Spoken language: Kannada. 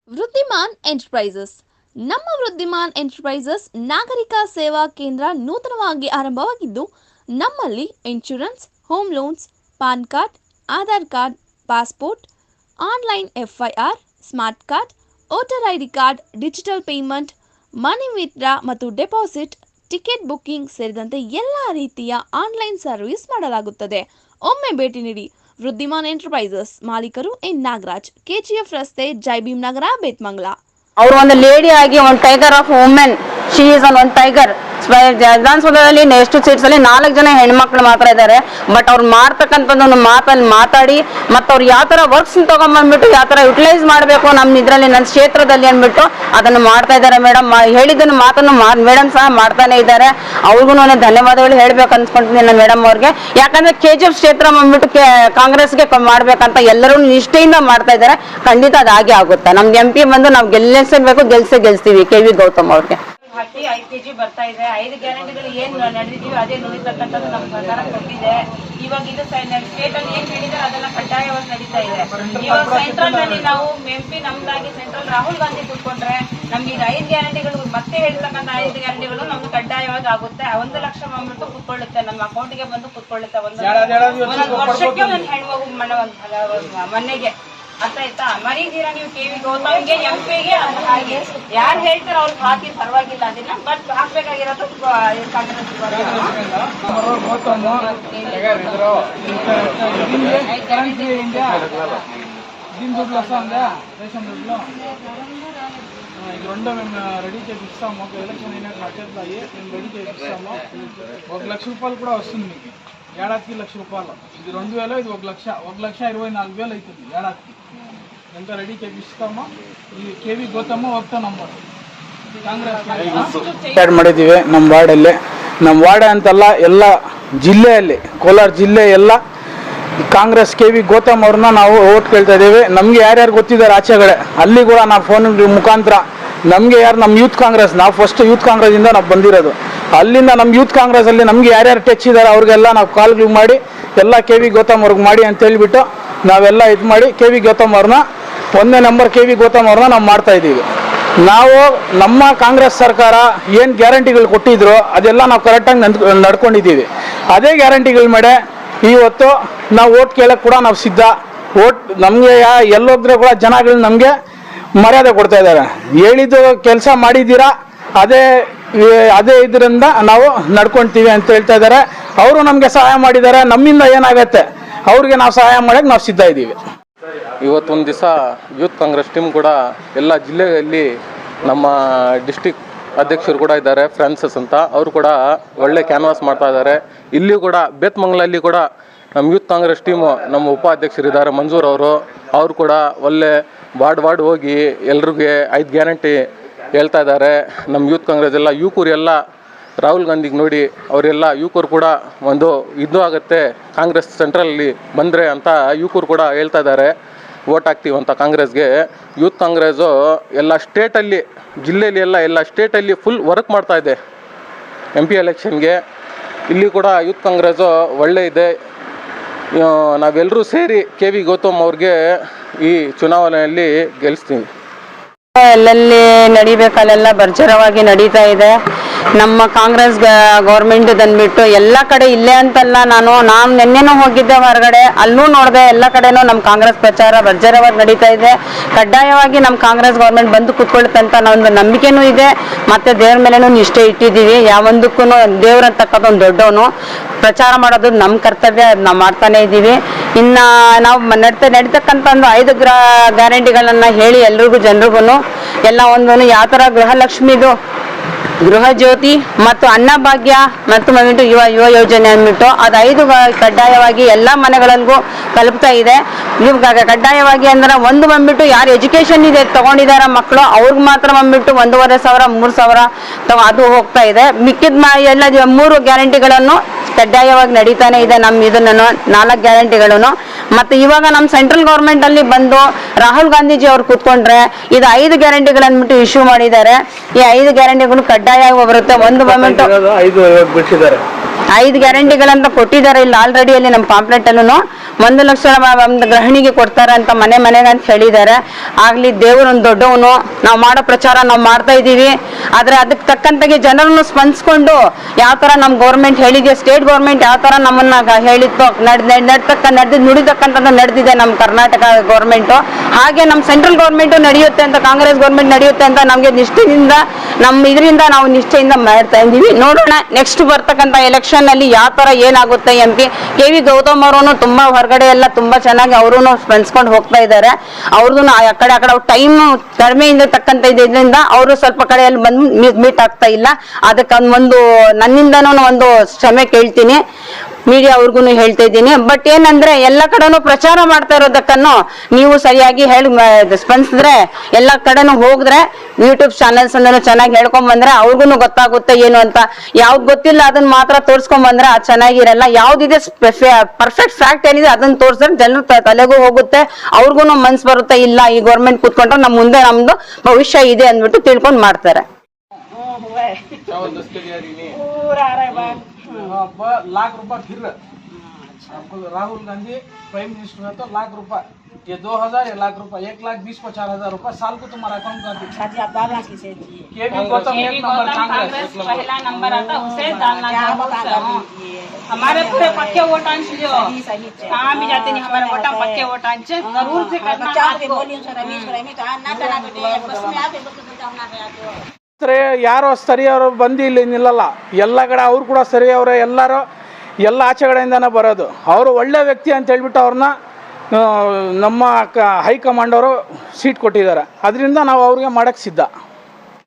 ವೃದ್ಧಿಮಾನ್ ಎಂಟರ್ಪ್ರೈಸಸ್ ನಮ್ಮ ವೃದ್ಧಿಮಾನ್ ಎಂಟರ್ಪ್ರೈಸಸ್ ನಾಗರಿಕ ಸೇವಾ ಕೇಂದ್ರ ನೂತನವಾಗಿ ಆರಂಭವಾಗಿದ್ದು ನಮ್ಮಲ್ಲಿ insurance, home loans, PAN card, Aadhaar card, passport, online FIR, smart card, voter ID card, digital payment, money withdraw ಮತ್ತು ಡೆಪಾಸಿಟ್, ಟಿಕೆಟ್ ಬುಕ್ಕಿಂಗ್ ಸೇರಿದಂತೆ ಎಲ್ಲ ರೀತಿಯ ಆನ್ಲೈನ್ ಸರ್ವಿಸ್ ಮಾಡಲಾಗುತ್ತದೆ. ಒಮ್ಮೆ ಭೇಟಿ ನೀಡಿ. ವೃದ್ಧಿಮಾನ್ ಎಂಟರ್ಪ್ರೈಸಸ್ ಮಾಲೀಕರು ಎನ್ ನಾಗರಾಜ್, KGF ರಸ್ತೆ, ಜೈಭೀಮ್ ನಗರ, ಬೇತ್ಮಂಗಲ. ಅವರು ಒಂದು ಲೇಡಿ ಆಗಿ ಒಂದು tiger of women, she is one tiger. ವಿಧಾನಸೌಧದಲ್ಲಿ ಎಷ್ಟು ಸೀಟ್ಸ್ ಅಲ್ಲಿ 4 ಜನ ಹೆಣ್ಮಕ್ಳು ಮಾತ್ರ ಇದ್ದಾರೆ. ಬಟ್ ಅವ್ರು ಮಾಡ್ತಕ್ಕಂಥದ್ದೊಂದು ಮಾತಲ್ಲಿ ಮಾತಾಡಿ ಮತ್ತು ಅವ್ರು ಯಾವ ತರ ವರ್ಕ್ಸ್ ತಗೊಂಡ್ಬಂದ್ಬಿಟ್ಟು ಯಾವ ತರ ಯುಟಿಲೈಸ್ ಮಾಡಬೇಕು ನಮ್ಮ ಇದರಲ್ಲಿ ನನ್ನ ಕ್ಷೇತ್ರದಲ್ಲಿ ಅಂದ್ಬಿಟ್ಟು ಅದನ್ನು ಮಾಡ್ತಾ ಇದ್ದಾರೆ. ಮೇಡಮ್ ಹೇಳಿದ್ದನ್ನು ಮಾತನ್ನು ಮೇಡಮ್ ಸಹ ಮಾಡ್ತಾನೆ ಇದ್ದಾರೆ. ಅವ್ರಿಗೂ ಧನ್ಯವಾದಗಳು ಹೇಳ್ಬೇಕು ಅನ್ಸ್ಕೊಂತೀನಿ ನಾನು ಮೇಡಮ್ ಅವ್ರಿಗೆ. ಯಾಕಂದ್ರೆ KGF ಕ್ಷೇತ್ರ ಬಂದ್ಬಿಟ್ಟು ಕಾಂಗ್ರೆಸ್ಗೆ ಮಾಡ್ಬೇಕಂತ ಎಲ್ಲರೂ ನಿಷ್ಠೆಯಿಂದ ಮಾಡ್ತಾ ಇದ್ದಾರೆ. ಖಂಡಿತ ಅದಾಗೆ ಆಗುತ್ತೆ. ನಮ್ಗೆ MP ಬಂದು ನಾವು ಗೆಲ್ಲಿಸಬೇಕು, ಗೆಲ್ಸ್ತೀವಿ KV ಗೌತಮ್ ಅವ್ರಿಗೆ. ಹಾಕಿ 5 kg ಬರ್ತಾ ಇದೆ. 5 ಗ್ಯಾರಂಟಿಗಳು ಏನ್ ನಡೆದಿದೀವಿ ಅದೇ ನುಡಿತಕ್ಕಂಥದ್ದು ನಮ್ಮ ಸರ್ಕಾರ ಕೊಟ್ಟಿದೆ. ಇವಾಗ ಇದು ಸ್ಟೇಟ್ ಅಲ್ಲಿ ಏನ್ ಹೇಳಿದ್ರೆ ಅದನ್ನ ಕಡ್ಡಾಯವಾಗಿ ನಡೀತಾ ಇದೆ. ಇವಾಗ ಸೆಂಟ್ರಲ್ ನಲ್ಲಿ ನಾವು MP ನಮ್ದಾಗಿ ಸೆಂಟ್ರಲ್ ರಾಹುಲ್ ಗಾಂಧಿ ಕೂತ್ಕೊಂಡ್ರೆ ನಮ್ಗೆ ಈಗ 5 ಗ್ಯಾರಂಟಿಗಳು ಮತ್ತೆ ಹೇಳ್ತಕ್ಕಂಥ 5 ಗ್ಯಾರಂಟಿಗಳು ನಮ್ಗೆ ಕಡ್ಡಾಯವಾಗಿ ಆಗುತ್ತೆ. 1 ಲಕ್ಷ ಬಂದ್ಬಿಟ್ಟು ಕೂತ್ಕೊಳ್ಳುತ್ತೆ, ನಮ್ಮ ಅಕೌಂಟ್ಗೆ ಬಂದು ಕೂತ್ಕೊಳ್ಳುತ್ತೆ. ಒಂದೊಂದು ವರ್ಷಕ್ಕೆ ಒಂದೊಂದು ಹೆಣ್ಮಗು ಮನೆಗೆ ಅರ್ಥ ಆಯ್ತಾ. ಮರೀದಿರ ನೀವು KV ಗೌತಮ್ಗೆ MP ಗೆ ಹಾಗೆ ಯಾರು ಹೇಳ್ತಾರ ಅವ್ರಿಗೆ ಹಾಕಿ ಪರವಾಗಿಲ್ಲ, ಅದನ್ನ ಬಟ್ ಹಾಕ್ಬೇಕಾಗಿರೋದು ಕಾಂಗ್ರೆಸ್. ఇది రెండో మేము రెడీ చేపిస్తాము. ఒక ఎలక్షన్ అయినాక నచ్చేట్లాయి మేము రెడీ చేపిస్తాము. 1 లక్ష రూపాయలు కూడా వస్తుంది మీకు. ఏడాదికి 1 లక్ష రూపాయలు. ఇది 2000, ఇది 1 లక్ష. 1,24,000 అవుతుంది ఏడాదికి. ఎంత రెడీ చేపిస్తామో. ಈ KV ಗೌತಮ್ ಹೋಗ್ತಾ ನಂಬರ್ ಕಾಂಗ್ರೆಸ್ ಮಾಡಿದ್ದೀವಿ ನಮ್ಮ ವಾರ್ಡಲ್ಲಿ. ನಮ್ಮ ವಾರ್ಡ್ ಅಂತಲ್ಲ, ಎಲ್ಲ ಜಿಲ್ಲೆಯಲ್ಲಿ, ಕೋಲಾರ ಜಿಲ್ಲೆ ಎಲ್ಲ ಕಾಂಗ್ರೆಸ್ KV ಗೌತಮ್ ಅವ್ರನ್ನ ನಾವು ಓಟ್ ಕೇಳ್ತಾ ಇದ್ದೀವಿ. ನಮಗೆ ಯಾರ್ಯಾರು ಗೊತ್ತಿದ್ದಾರೆ ಆಚೆಗಡೆ ಅಲ್ಲಿ ಕೂಡ ನಾವು ಫೋನ್ ಮುಖಾಂತರ ನಮಗೆ ಯಾರು ನಮ್ಮ ಯೂತ್ ಕಾಂಗ್ರೆಸ್, ನಾವು ಫಸ್ಟ್ ಯೂತ್ ಕಾಂಗ್ರೆಸ್ಸಿಂದ ನಾವು ಬಂದಿರೋದು. ಅಲ್ಲಿಂದ ನಮ್ಮ ಯೂತ್ ಕಾಂಗ್ರೆಸ್ಸಲ್ಲಿ ನಮಗೆ ಯಾರ್ಯಾರು ಟಚ್ ಇದ್ದಾರೆ ಅವ್ರಿಗೆಲ್ಲ ನಾವು ಕಾಲ್ಗಳು ಮಾಡಿ ಎಲ್ಲ KV ಗೌತಮ್ ಅವ್ರಿಗೆ ಮಾಡಿ ಅಂತ ಹೇಳಿಬಿಟ್ಟು ನಾವೆಲ್ಲ ಇದು ಮಾಡಿ KV ಗೌತಮ್ ಅವ್ರನ್ನ 1ನೇ ನಂಬರ್ KV ಗೌತಮ್ ಅವ್ರನ್ನ ನಾವು ಮಾಡ್ತಾ ಇದ್ದೀವಿ. ನಾವು ನಮ್ಮ ಕಾಂಗ್ರೆಸ್ ಸರ್ಕಾರ ಏನು ಗ್ಯಾರಂಟಿಗಳು ಕೊಟ್ಟಿದ್ರು ಅದೆಲ್ಲ ನಾವು ಕರೆಕ್ಟಾಗಿ ನಡ್ಕೊಂಡಿದ್ದೀವಿ. ಅದೇ ಗ್ಯಾರಂಟಿಗಳ ಮೇಲೆ ಇವತ್ತು ನಾವು ಓಟ್ ಕೇಳಕ್ಕೆ ಕೂಡ ನಾವು ಸಿದ್ಧ. ಓಟ್ ನಮಗೆ ಎಲ್ಲೋದ್ರೆ ಕೂಡ ಜನಗಳು ನಮಗೆ ಮರ್ಯಾದೆ ಕೊಡ್ತಾ ಇದ್ದಾರೆ. ಹೇಳಿದ್ದು ಕೆಲಸ ಮಾಡಿದ್ದೀರಾ, ಅದೇ ಇದರಿಂದ ನಾವು ನಡ್ಕೊಳ್ತೀವಿ ಅಂತ ಹೇಳ್ತಾ ಇದ್ದಾರೆ. ಅವರು ನಮಗೆ ಸಹಾಯ ಮಾಡಿದ್ದಾರೆ. ನಮ್ಮಿಂದ ಏನಾಗತ್ತೆ ಅವ್ರಿಗೆ ನಾವು ಸಹಾಯ ಮಾಡೋಕ್ಕೆ ನಾವು ಸಿದ್ಧ ಇದ್ದೀವಿ. ಇವತ್ತೊಂದು ದಿವಸ ಯೂತ್ ಕಾಂಗ್ರೆಸ್ ಟೀಮ್ ಕೂಡ ಎಲ್ಲ ಜಿಲ್ಲೆಯಲ್ಲಿ ನಮ್ಮ ಡಿಸ್ಟಿಕ್ ಅಧ್ಯಕ್ಷರು ಕೂಡ ಇದ್ದಾರೆ, ಫ್ರಾನ್ಸಿಸ್ ಅಂತ. ಅವರು ಕೂಡ ಒಳ್ಳೆ ಕ್ಯಾನ್ವಾಸ್ ಮಾಡ್ತಾ ಇದ್ದಾರೆ. ಇಲ್ಲಿ ಕೂಡ ಬೇತ್ಮಂಗಲಲ್ಲಿ ಕೂಡ ನಮ್ಮ ಯೂತ್ ಕಾಂಗ್ರೆಸ್ ಟೀಮು, ನಮ್ಮ ಉಪಾಧ್ಯಕ್ಷರಿದ್ದಾರೆ ಮಂಜೂರ್ ಅವರು ಕೂಡ ಒಳ್ಳೆ ವಾರ್ಡ್ ಹೋಗಿ ಎಲ್ರಿಗೆ 5 ಗ್ಯಾರಂಟಿ ಹೇಳ್ತಾ ಇದ್ದಾರೆ. ನಮ್ಮ ಯೂತ್ ಕಾಂಗ್ರೆಸ್ ಎಲ್ಲ ಯುವಕರು ಎಲ್ಲ ರಾಹುಲ್ ಗಾಂಧಿಗೆ ನೋಡಿ ಅವರೆಲ್ಲ ಯುವಕರು ಕೂಡ ಒಂದು ಇದು ಆಗುತ್ತೆ, ಕಾಂಗ್ರೆಸ್ ಸೆಂಟ್ರಲ್ಲಿ ಬಂದರೆ ಅಂತ ಯುವಕರು ಕೂಡ ಹೇಳ್ತಾ ಇದ್ದಾರೆ. ವೋಟ್ ಹಾಕ್ತೀವಿ ಅಂತ ಕಾಂಗ್ರೆಸ್ಗೆ. ಯೂತ್ ಕಾಂಗ್ರೆಸ್ಸು ಎಲ್ಲ ಸ್ಟೇಟಲ್ಲಿ, ಜಿಲ್ಲೆಯಲ್ಲಿ ಎಲ್ಲ ಸ್ಟೇಟಲ್ಲಿ ಫುಲ್ ವರ್ಕ್ ಮಾಡ್ತಾ ಇದೆ MP ಎಲೆಕ್ಷನ್ಗೆ. ಇಲ್ಲಿ ಕೂಡ ಯೂತ್ ಕಾಂಗ್ರೆಸ್ಸು ಒಳ್ಳೆ ಇದೆ. ನಾವೆಲ್ಲರೂ ಸೇರಿ KV ಗೌತಮ್ ಅವ್ರಿಗೆ ಈ ಚುನಾವಣೆಯಲ್ಲಿ ಗೆಲ್ಲಿಸ್ತೀವಿ. ಎಲ್ಲೆಲ್ಲಿ ನಡಿಬೇಕಲ್ಲೆಲ್ಲ ಭರ್ಜರವಾಗಿ ನಡೀತಾ ಇದೆ. ನಮ್ಮ ಕಾಂಗ್ರೆಸ್ ಗೌರ್ಮೆಂಟ್ ಅಂದ್ಬಿಟ್ಟು ಎಲ್ಲ ಕಡೆ ಇಲ್ಲೇ ಅಂತಲ್ಲ, ನಾನು ನಿನ್ನೆನೂ ಹೋಗಿದ್ದೆ ಹೊರಗಡೆ, ಅಲ್ಲೂ ನೋಡಿದೆ. ಎಲ್ಲ ಕಡೆನೂ ನಮ್ಮ ಕಾಂಗ್ರೆಸ್ ಪ್ರಚಾರ ಭರ್ಜರವಾಗಿ ನಡೀತಾ ಇದೆ. ಕಡ್ಡಾಯವಾಗಿ ನಮ್ಮ ಕಾಂಗ್ರೆಸ್ ಗೌರ್ಮೆಂಟ್ ಬಂದು ಕೂತ್ಕೊಳ್ಳುತ್ತೆ ಅಂತ ಒಂದು ನಂಬಿಕೆನೂ ಇದೆ. ಮತ್ತು ದೇವ್ರ ಮೇಲೇನೂ ನಿಷ್ಠೆ ಇಟ್ಟಿದ್ದೀವಿ. ಯಾವೊಂದಕ್ಕೂ ದೇವ್ರಂತಕ್ಕಂಥ ಒಂದು ದೊಡ್ಡವನು, ಪ್ರಚಾರ ಮಾಡೋದು ನಮ್ಮ ಕರ್ತವ್ಯ, ನಾವು ಮಾಡ್ತಾನೆ ಇದ್ದೀವಿ. ಇನ್ನು ನಾವು ನಡೀತಕ್ಕಂಥ ಒಂದು 5 ಗ್ಯಾರಂಟಿಗಳನ್ನು ಹೇಳಿ ಎಲ್ರಿಗೂ ಜನರಿಗೂ ಎಲ್ಲ ಒಂದೊಂದು ಯಾವ ಥರ ಗೃಹಲಕ್ಷ್ಮಿದು, ಗೃಹ ಜ್ಯೋತಿ ಮತ್ತು ಅನ್ನಭಾಗ್ಯ ಮತ್ತು ಬಂದ್ಬಿಟ್ಟು ಯುವ ಯೋಜನೆ ಅಂದ್ಬಿಟ್ಟು ಅದು 5 ಕಡ್ಡಾಯವಾಗಿ ಎಲ್ಲ ಮನೆಗಳಿಗೂ ತಲುಪ್ತಾ ಇದೆ. ಇವಾಗ ಕಡ್ಡಾಯವಾಗಿ ಅಂದ್ರೆ ಒಂದು ಬಂದ್ಬಿಟ್ಟು ಯಾರು ಎಜುಕೇಷನ್ ಇದೆ ತೊಗೊಂಡಿದ್ದಾರೆ ಮಕ್ಕಳು ಅವ್ರಿಗೆ ಮಾತ್ರ ಬಂದ್ಬಿಟ್ಟು 1,500 3,000 ಅದು ಹೋಗ್ತಾ ಇದೆ. ಮಿಕ್ಕಿದ ಎಲ್ಲ 3 ಗ್ಯಾರಂಟಿಗಳನ್ನು ಕಡ್ಡಾಯವಾಗಿ ನಡೀತಾನೆ ಇದೆ. ನಮ್ಮ ಇದನ್ನು 4 ಗ್ಯಾರಂಟಿಗಳನ್ನು. ಮತ್ತು ಇವಾಗ ನಮ್ಮ ಸೆಂಟ್ರಲ್ ಗೌರ್ಮೆಂಟಲ್ಲಿ ಬಂದು ರಾಹುಲ್ ಗಾಂಧೀಜಿ ಅವ್ರು ಕೂತ್ಕೊಂಡ್ರೆ ಇದು 5 ಗ್ಯಾರಂಟಿಗಳನ್ಬಿಟ್ಟು ಇಶ್ಯೂ ಮಾಡಿದ್ದಾರೆ. ಈ 5 ಗ್ಯಾರಂಟಿಗಳು ಕಡ್ಡಾಯವಾಗಿ ಬರುತ್ತೆ. ಒಂದು ಬಂದ್ಬಿಟ್ಟು 5 ಗ್ಯಾರಂಟಿಗಳಂತ ಕೊಟ್ಟಿದ್ದಾರೆ ಇಲ್ಲಿ ಆಲ್ರೆಡಿ ಅಲ್ಲಿ ನಮ್ಮ ಪಾಂಪ್ಲೆಟ್ ಅಲ್ಲೂ 1 ಲಕ್ಷ ಒಂದು ಗೃಹಿಣಿಗೆ ಕೊಡ್ತಾರೆ ಅಂತ ಮನೆಗೆ ಅಂತ ಹೇಳಿದ್ದಾರೆ. ಆಗ್ಲಿ, ದೇವರೊಂದು ದೊಡ್ಡವನು. ನಾವು ಮಾಡೋ ಪ್ರಚಾರ ನಾವು ಮಾಡ್ತಾ ಇದ್ದೀವಿ. ಆದ್ರೆ ಅದಕ್ಕೆ ತಕ್ಕಂತಾಗಿ ಜನರನ್ನು ಸ್ಪಂದಿಸ್ಕೊಂಡು ಯಾವ ತರ ನಮ್ಮ ಗೌರ್ಮೆಂಟ್ ಹೇಳಿದೆ, ಸ್ಟೇಟ್ ಗೌರ್ಮೆಂಟ್ ಯಾವ ತರ ನಮ್ಮನ್ನ ಹೇಳಿತ್ತು, ನುಡಿತಕ್ಕಂಥದ್ದು ನಡೆದಿದೆ ನಮ್ಮ ಕರ್ನಾಟಕ ಗೌರ್ಮೆಂಟು. ಹಾಗೆ ನಮ್ಮ ಸೆಂಟ್ರಲ್ ಗೌರ್ಮೆಂಟು ನಡೆಯುತ್ತೆ ಅಂತ, ಕಾಂಗ್ರೆಸ್ ಗೌರ್ಮೆಂಟ್ ನಡೆಯುತ್ತೆ ಅಂತ ನಮಗೆ ನಿಷ್ಠೆಯಿಂದ ಇದರಿಂದ ನಾವು ನಿಷ್ಠೆಯಿಂದ ಮಾಡ್ತಾ ಇದ್ದೀವಿ. ನೋಡೋಣ ನೆಕ್ಸ್ಟ್ ಬರ್ತಕ್ಕಂಥ ಎಲೆಕ್ಷನ್ ಅಲ್ಲಿ ಯಾವ ತರ ಏನಾಗುತ್ತೆ. MP KV ಗೌತಮ್ ಅವರು ತುಂಬಾ ಹೊರಗಡೆ ಎಲ್ಲ ತುಂಬಾ ಚೆನ್ನಾಗಿ ಅವರು ಸ್ಪಂದಿಸ್ಕೊಂಡು ಹೋಗ್ತಾ ಇದ್ದಾರೆ. ಅವ್ರದ್ದು ಆ ಕಡೆ ಟೈಮ್ ಕಡಿಮೆ ತಕ್ಕಂತ ಇದರಿಂದ ಅವರು ಸ್ವಲ್ಪ ಕಡೆಯಲ್ಲಿ ಬಂದು ಮೀಟ್ ಆಗ್ತಾ ಇಲ್ಲ. ಅದಕ್ಕೆ ಒಂದು ನನ್ನಿಂದನೂ ಒಂದು ಕ್ಷಮೆ ಕೇಳ್ತೀನಿ, ಮೀಡಿಯಾ ಅವ್ರಿಗೂ ಹೇಳ್ತಾ ಇದ್ದೀನಿ. ಬಟ್ ಏನಂದ್ರೆ ಎಲ್ಲ ಕಡೆನೂ ಪ್ರಚಾರ ಮಾಡ್ತಾ ಇರೋದಕ್ಕನ್ನು ನೀವು ಸರಿಯಾಗಿ ಹೇಳಿ ಸ್ಪಂದಿಸಿದ್ರೆ, ಎಲ್ಲ ಕಡೆನೂ ಹೋಗಿದ್ರೆ, ಯೂಟ್ಯೂಬ್ ಚಾನೆಲ್ಸ್ ಅಂದನು ಚೆನ್ನಾಗಿ ಹೇಳ್ಕೊಂಡ್ ಬಂದ್ರೆ ಅವ್ರಿಗೂ ಗೊತ್ತಾಗುತ್ತೆ ಏನು ಅಂತ. ಯಾವ್ದು ಗೊತ್ತಿಲ್ಲ ಅದನ್ನ ಮಾತ್ರ ತೋರ್ಸ್ಕೊಂಡ್ ಬಂದ್ರೆ ಅದು ಚೆನ್ನಾಗಿರಲ್ಲ. ಯಾವ್ದಿದೆ ಪರ್ಫೆಕ್ಟ್ ಫ್ಯಾಕ್ಟ್ ಏನಿದೆ ಅದನ್ನ ತೋರ್ಸಿದ್ರೆ ಜನರು ತಲೆಗೂ ಹೋಗುತ್ತೆ, ಅವ್ರಿಗೂ ಮನ್ಸು ಬರುತ್ತೆ. ಇಲ್ಲ, ಈ ಗೌರ್ಮೆಂಟ್ ಕೂತ್ಕೊಂಡ್ರೆ ಮುಂದೆ ನಮ್ದು ಭವಿಷ್ಯ ಇದೆ ಅಂದ್ಬಿಟ್ಟು ತಿಳ್ಕೊಂಡ್ ಮಾಡ್ತಾರೆ. लाख रुपए फिर राहुल गांधी प्राइम मिनिस्टर है तो लाख रुपए, ये 2000, ये लाख रुपए, 1,20,50,000 रुपए साल को तुम्हारा अकाउंट का केवी गौतम एक नंबर कांग्रेस पहला नंबर आता उसे डालना हमारे पूरे पक्के वोटांश जो कहाँ भी जाते नहीं, हमारे वोटा पक्के वोटांश जरूर से करना। ಯಾರೋ ಸರಿಯವರು ಬಂದು ಇಲ್ಲಿ ನಿಲ್ಲಲ್ಲ, ಎಲ್ಲ ಕಡೆ ಅವ್ರು ಕೂಡ ಸರಿಯವರೇ. ಎಲ್ಲರೂ ಎಲ್ಲ ಆಚೆ ಕಡೆಯಿಂದನೇ ಬರೋದು. ಅವರು ಒಳ್ಳೆ ವ್ಯಕ್ತಿ ಅಂತ ಹೇಳ್ಬಿಟ್ಟು ಅವ್ರನ್ನ ನಮ್ಮ ಹೈಕಮಾಂಡ್ ಅವರು ಸೀಟ್ ಕೊಟ್ಟಿದ್ದಾರೆ. ಅದರಿಂದ ನಾವು ಅವ್ರಿಗೆ ಮಾಡೋಕ್ಕೆ ಸಿದ್ಧ.